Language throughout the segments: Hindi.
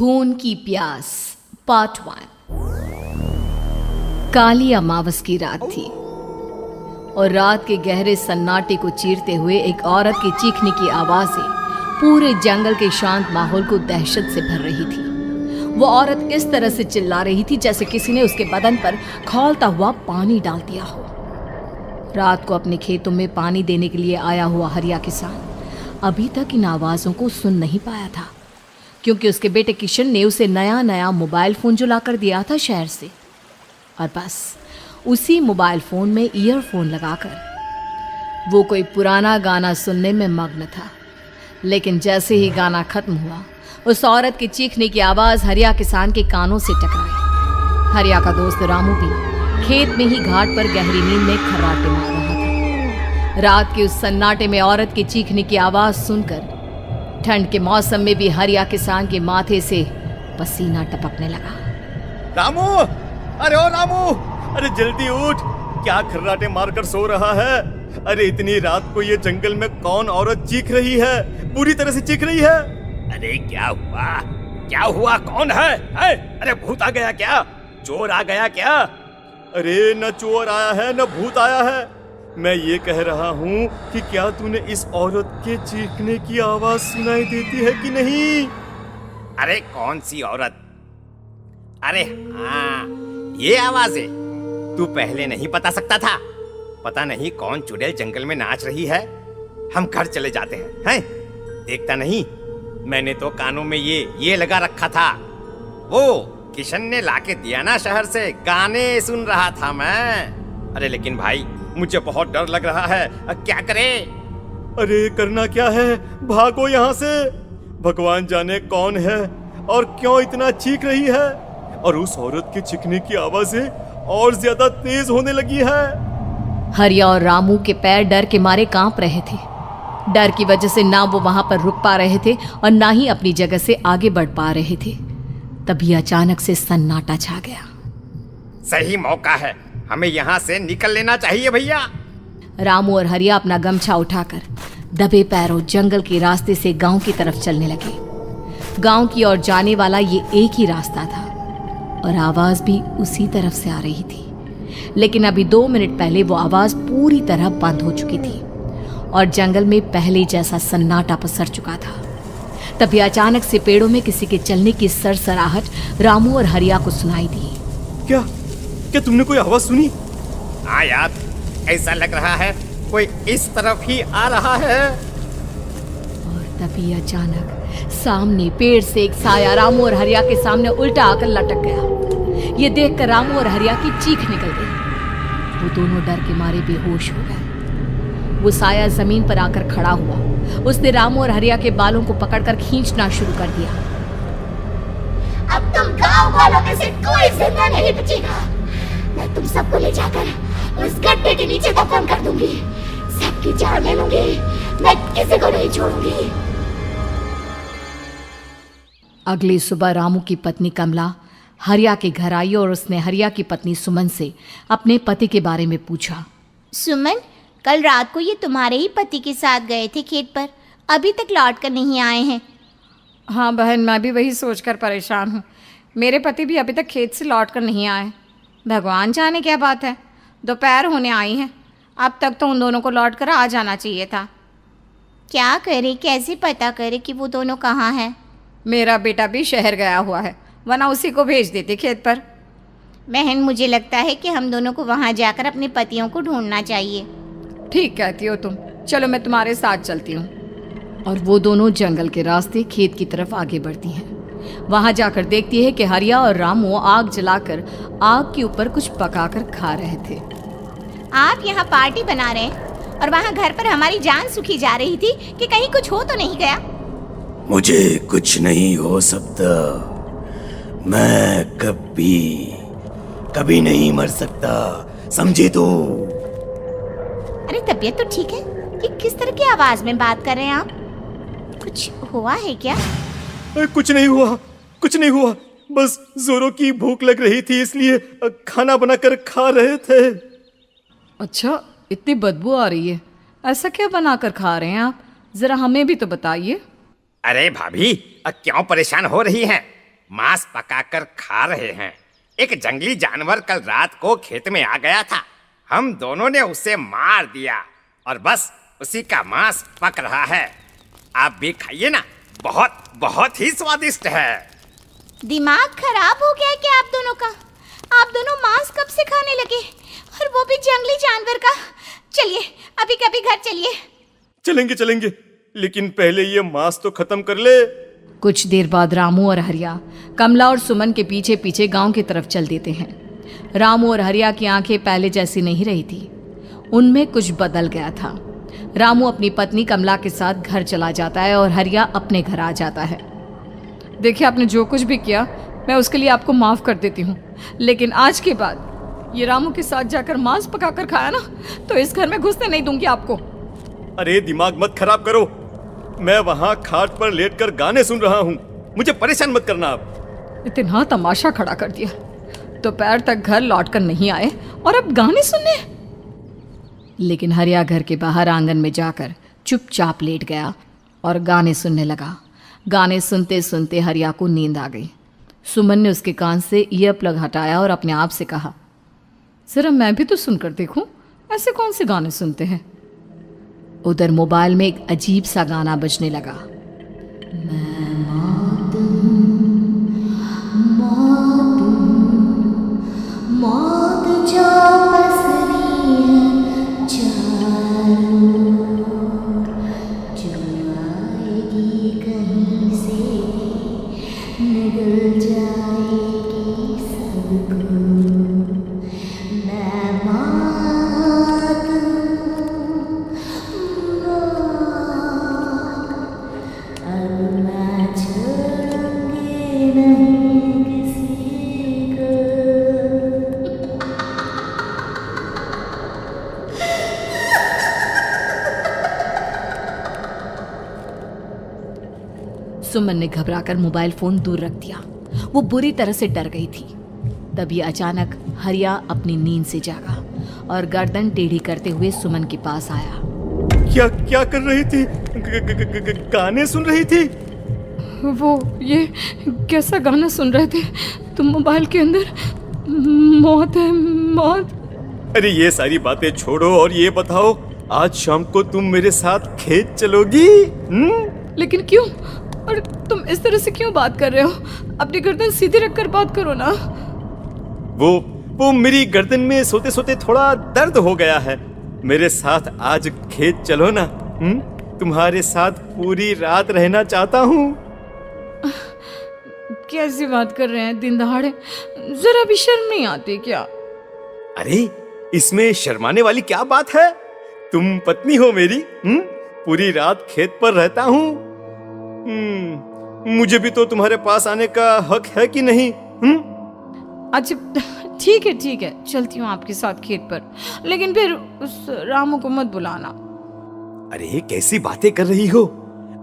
खून की प्यास पार्ट 1। काली अमावस की रात थी और रात के गहरे सन्नाटे को चीरते हुए एक औरत के चीखने की आवाजें पूरे जंगल के शांत माहौल को दहशत से भर रही थी। वो औरत इस तरह से चिल्ला रही थी जैसे किसी ने उसके बदन पर खौलता हुआ पानी डाल दिया हो। रात को अपने खेतों में पानी देने के लिए आया हुआ हरिया किसान अभी तक इन आवाज़ों को सुन नहीं पाया था, क्योंकि उसके बेटे किशन ने उसे नया मोबाइल फ़ोन जो लाकर दिया था शहर से, और बस उसी मोबाइल फ़ोन में ईयरफोन लगाकर वो कोई पुराना गाना सुनने में मग्न था। लेकिन जैसे ही गाना खत्म हुआ, उस औरत की चीखने की आवाज़ हरिया किसान के कानों से टकराई। हरिया का दोस्त रामू भी खेत में ही घाट पर गहरी नींद में खर्राटे मार रहा था। रात के उस सन्नाटे में औरत की चीखने की आवाज़ सुनकर ठंड के मौसम में भी हरिया किसान के माथे से पसीना टपकने लगा। रामू, अरे ओ रामू, अरे जल्दी उठ, क्या खर्राटे मारकर सो रहा है? अरे इतनी रात को ये जंगल में कौन औरत चीख रही है? पूरी तरह से चीख रही है। अरे क्या हुआ? क्या हुआ? कौन है? अरे भूत आ गया क्या? चोर आ गया क्या? अरे न चोर आया है न भूत आया है। मैं ये कह रहा हूँ कि क्या तूने इस औरत के चीखने की आवाज सुनाई देती है कि नहीं? अरे कौन सी औरत? अरे हाँ, ये आवाज है। तू पहले नहीं बता सकता था? पता नहीं कौन चुड़ैल जंगल में नाच रही है। हम घर चले जाते हैं। देखता नहीं, मैंने तो कानों में ये लगा रखा था। वो किशन ने लाके दिया ना शहर से, गाने सुन रहा था मैं। अरे लेकिन भाई, मुझे बहुत डर लग रहा है। क्या करें? अरे करना क्या है, भागो यहाँ से। भगवान जाने कौन है और क्यों इतना चीख रही है। और उस औरत के चीखने की आवाजें और ज्यादा तेज होने लगी है। हरिया और रामू के पैर डर के मारे कांप रहे थे। डर की वजह से ना वो वहां पर रुक पा रहे थे और ना ही अपनी जगह से आगे बढ़ पा रहे थे। तभी अचानक से सन्नाटा छा गया। सही मौका है, हमें यहाँ से निकल लेना चाहिए भैया। रामू और हरिया अपना गमछा उठाकर दबे पैरों जंगल के रास्ते से गांव की तरफ चलने लगे। गांव की ओर जाने वाला ये एक ही रास्ता था और आवाज भी उसी तरफ से आ रही थी। लेकिन अभी 2 मिनट पहले वो आवाज पूरी तरह बंद हो चुकी थी और जंगल में पहले जैसा सन्नाटा पसर चुका था। तभी अचानक से पेड़ों में किसी के चलने की सरसराहट रामू और हरिया को सुनाई दी। क्या तुमने कोई आवाज सुनी? हाँ यार, ऐसा लग रहा है कोई इस तरफ ही आ रहा है। और तभी अचानक सामने पेड़ से एक साया रामू और हरिया के सामने उल्टा आकर लटक गया। ये देखकर रामू और हरिया की चीख निकल गई। वो दोनों डर के मारे बेहोश हो गए। वो साया जमीन पर आकर खड़ा हुआ। उसने रामू और हरिया के बालों को पकड़कर खींचना शुरू कर दिया। अब तुम गांव वालों में से कोई जिंदा नहीं बचेगा। मैं तुम सबको ले जाकर उस गड्ढे के नीचे दफन कर दूंगी। सबकी जान ले लूंगी, मैं किसी को नहीं छोड़ूंगी। अगली सुबह रामू की पत्नी कमला हरिया के घर आई और उसने हरिया की पत्नी सुमन से अपने पति के बारे में पूछा। सुमन, कल रात को ये तुम्हारे ही पति के साथ गए थे खेत पर, अभी तक लौट कर नहीं आए हैं। हाँ बहन, मैं भी वही सोचकर परेशान हूँ। मेरे पति भी अभी तक खेत से लौट कर नहीं आए। भगवान जाने क्या बात है, दोपहर होने आई है। अब तक तो उन दोनों को लौट कर आ जाना चाहिए था। क्या करे, कैसे पता करे कि वो दोनों कहाँ हैं? मेरा बेटा भी शहर गया हुआ है, वरना उसी को भेज देते खेत पर। बहन, मुझे लगता है कि हम दोनों को वहाँ जाकर अपने पतियों को ढूंढना चाहिए। ठीक कहती हो तुम, चलो मैं तुम्हारे साथ चलती हूँ। और वो दोनों जंगल के रास्ते खेत की तरफ आगे बढ़ती हैं। वहां जाकर देखती है कि हरिया और रामू आग जलाकर आग के ऊपर कुछ पकाकर खा रहे थे। आप यहाँ पार्टी बना रहे हैं और वहाँ घर पर हमारी जान सुखी जा रही थी कि कहीं कुछ हो तो नहीं गया? मुझे कुछ नहीं हो सकता। मैं कभी नहीं मर सकता, समझे तो? अरे तबीयत तो ठीक है? ये किस तरह की आवाज में बात कर रहे हैं आप? कुछ हुआ है क्या? कुछ नहीं हुआ, बस जोरों की भूख लग रही थी, इसलिए खाना बनाकर खा रहे थे। अच्छा, इतनी बदबू आ रही है, ऐसा क्या बनाकर खा रहे हैं आप? जरा हमें भी तो बताइए। अरे भाभी, क्यों परेशान हो रही हैं? मांस पकाकर खा रहे हैं। एक जंगली जानवर कल रात को खेत में आ गया था। हम दोनों ने उसे मार दिया और बस उसी का मांस पक रहा है। आप भी खाइए ना, बहुत बहुत ही स्वादिष्ट है। दिमाग खराब हो गया है क्या आप दोनों का? आप दोनों मांस कब से खाने लगे, और वो भी जंगली जानवर का? चलिए अभी कभी घर चलिए। चलेंगे चलेंगे, लेकिन पहले ये मांस तो खत्म कर ले। कुछ देर बाद रामू और हरिया कमला और सुमन के पीछे पीछे गांव की तरफ चल देते हैं। रामू और हरिया की आंखें पहले जैसी नहीं रही थी, उनमें कुछ बदल गया था। रामू अपनी पत्नी कमला के साथ घर चला जाता है और हरिया अपने घर आ जाता है। देखिए, आपने जो कुछ भी किया मैं उसके लिए आपको माफ़ कर देती हूँ, लेकिन आज के बाद ये रामू के साथ जाकर मांस पकाकर खाया ना, तो इस घर में घुसने नहीं दूंगी आपको। अरे दिमाग मत खराब करो, मैं वहां खाट पर लेटकर गाने सुन रहा हूँ, मुझे परेशान मत करना आप। इतना तमाशा खड़ा कर दिया, दोपहर तक घर लौटकर नहीं आए और अब गाने सुनने। लेकिन हरिया घर के बाहर आंगन में जाकर चुपचाप लेट गया और गाने सुनने लगा। गाने सुनते सुनते हरिया को नींद आ गई। सुमन ने उसके कान से ईयर प्लग हटाया और अपने आप से कहा, जरा मैं भी तो सुनकर देखूं, ऐसे कौन से गाने सुनते हैं। उधर मोबाइल में एक अजीब सा गाना बजने लगा। मौत जो पसरी है चारों, जो आएगी कहीं से निगल जाएगी सबको। मैं मौत अब मैं छोड़ूंगी नहीं किसी को। सुमन ने घबराकर मोबाइल फोन दूर रख दिया। वो बुरी तरह से डर गई थी। तभी अचानक हरिया अपनी नींद से जागा और गर्दन टेढ़ी करते हुए सुमन के पास आया। क्या क्या कर रही थी? गाने सुन रही थी? वो ये कैसा गाना सुन रहे थे तुम मोबाइल के अंदर? मौत है, मौत। अरे ये सारी बातें छोड़ो और ये बताओ, आज शाम को तुम मेरे साथ खेत चलोगी? लेकिन क्यों? और तुम इस तरह से क्यों बात कर रहे हो? अपनी गर्दन सीधी रखकर बात करो ना। वो मेरी गर्दन में सोते सोते थोड़ा दर्द हो गया है। मेरे साथ आज खेत चलो ना। तुम्हारे साथ पूरी रात रहना चाहता हूँ। कैसी बात कर रहे हैं दिन दहाड़े? जरा भी शर्म नहीं आती क्या? अरे इसमें शर्माने वाली क्या बात है? तुम पत्नी हो मेरी। पूरी रात खेत पर रहता हूँ। मुझे भी तो तुम्हारे पास आने का हक है कि नहीं? अच्छा ठीक है, चलती हूँ आपके साथ खेत पर, लेकिन फिर उस रामू को मत बुलाना। अरे कैसी बातें कर रही हो?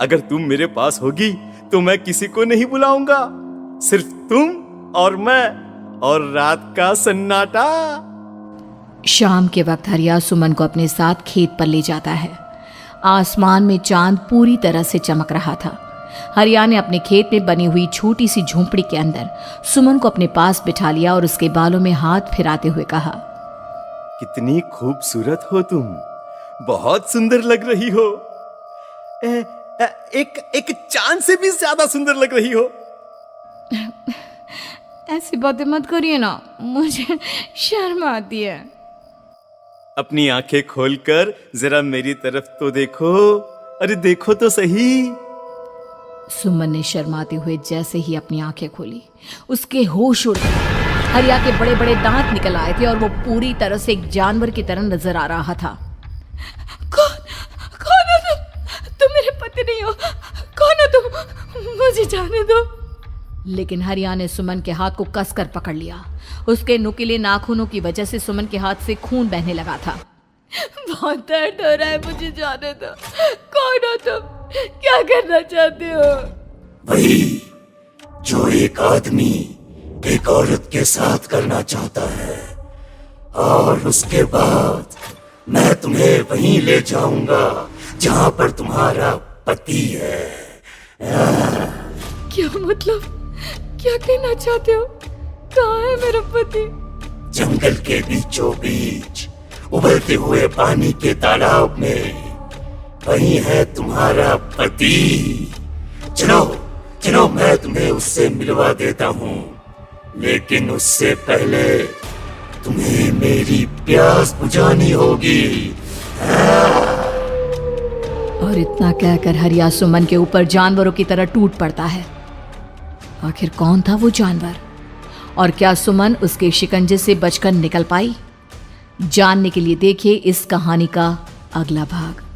अगर तुम मेरे पास होगी तो मैं किसी को नहीं बुलाऊंगा, सिर्फ तुम और मैं और रात का सन्नाटा। शाम के वक्त हरिया सुमन को अपने साथ खेत पर ले जाता है। आसमान में चांद पूरी तरह से चमक रहा था। हरिया ने अपने खेत में बनी हुई छोटी सी झोंपड़ी के अंदर सुमन को अपने पास बिठा लिया और उसके बालों में हाथ फिराते हुए कहा, कितनी खूबसूरत हो तुम, बहुत सुंदर लग रही हो। एक चांद से भी ज्यादा सुंदर लग रही हो। ऐसी बातें मत करिए ना, मुझे शर्म आती है। अपनी आंखें खोलकर जरा मेरी तरफ तो देखो। अरे देखो तो सही। सुमन ने शर्माते हुए जैसे ही अपनी आंखें खोली, उसके होश उड़ गए। हरिया के बड़े बड़े दांत निकल आए थे और वो पूरी तरह से एक जानवर की तरह नजर आ रहा था। कौन हो तुम मेरे पति नहीं हो। कौन हो तुम? मुझे जाने दो। लेकिन हरिया ने सुमन के हाथ को कसकर पकड़ लिया। उसके नुकीले नाखूनों की वजह से सुमन के हाथ से खून बहने लगा था। बहुत दर्द हो रहा है, मुझे जाने दो। कौन हो तुम? क्या करना चाहते हो? वही जो एक आदमी एक औरत के साथ करना चाहता है, और उसके बाद मैं तुम्हें वहीं ले जाऊंगा जहां पर तुम्हारा पति है। क्या मतलब? क्या कहना चाहते हो? कहाँ है मेरा पति? जंगल के बीचों बीच उबलते हुए पानी के तालाब में वहीं है तुम्हारा पति। चलो चलो, मैं तुम्हें उससे मिलवा देता हूँ, लेकिन उससे पहले तुम्हें मेरी प्यास बुझानी होगी। और इतना कहकर हरिया सुमन के ऊपर जानवरों की तरह टूट पड़ता है। आखिर कौन था वो जानवर, और क्या सुमन उसके शिकंजे से बचकर निकल पाई? जानने के लिए देखिए इस कहानी का अगला भाग।